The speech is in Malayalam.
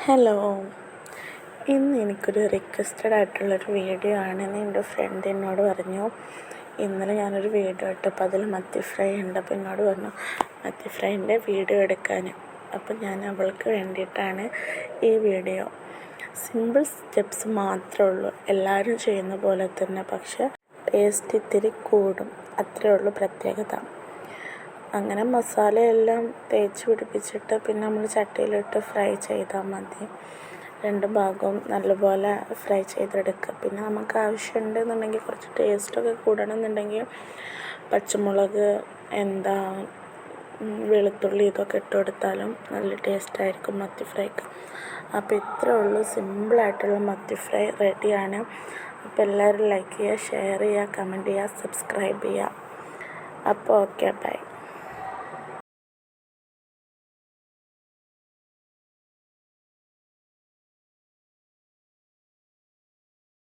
ഹലോ, ഇന്ന് എനിക്കൊരു റിക്വസ്റ്റഡ് ആയിട്ടുള്ളൊരു വീഡിയോ ആണെന്ന് എൻ്റെ ഫ്രണ്ട് എന്നോട് പറഞ്ഞു. ഇന്നലെ ഞാനൊരു വീഡിയോ ഇട്ടപ്പോൾ അതിൽ മത്തി ഫ്രൈ ഉണ്ട്. അപ്പോൾ എന്നോട് പറഞ്ഞു മത്തി ഫ്രൈൻ്റെ വീഡിയോ എടുക്കാൻ. അപ്പോൾ ഞാൻ അവൾക്ക് വേണ്ടിയിട്ടാണ് ഈ വീഡിയോ. സിമ്പിൾ സ്റ്റെപ്സ് മാത്രമേ ഉള്ളൂ, എല്ലാവരും ചെയ്യുന്ന പോലെ തന്നെ, പക്ഷേ ടേസ്റ്റ് ഇത്തിരി കൂടും, അത്രയേ ഉള്ളൂ പ്രത്യേകത. അങ്ങനെ മസാലയെല്ലാം തേച്ച് പിടിപ്പിച്ചിട്ട് പിന്നെ നമ്മൾ ചട്ടിയിലിട്ട് ഫ്രൈ ചെയ്താൽ മതി. രണ്ട് ഭാഗവും നല്ലപോലെ ഫ്രൈ ചെയ്തെടുക്കുക. പിന്നെ നമുക്ക് ആവശ്യമുണ്ടെന്നുണ്ടെങ്കിൽ കുറച്ച് ടേസ്റ്റൊക്കെ കൂടണമെന്നുണ്ടെങ്കിൽ പച്ചമുളക്, വെളുത്തുള്ളി ഇതൊക്കെ ഇട്ട് കൊടുത്താലും നല്ല ടേസ്റ്റായിരിക്കും മത്തി ഫ്രൈക്ക്. അപ്പോൾ ഇത്രയേ ഉള്ളൂ, സിമ്പിളായിട്ടുള്ള മത്തി ഫ്രൈ റെഡിയാണ്. അപ്പോൾ എല്ലാവരും ലൈക്ക് ചെയ്യുക, ഷെയർ ചെയ്യുക, കമൻറ്റ് ചെയ്യുക, സബ്സ്ക്രൈബ് ചെയ്യുക. അപ്പോൾ ഓക്കെ, ബൈ.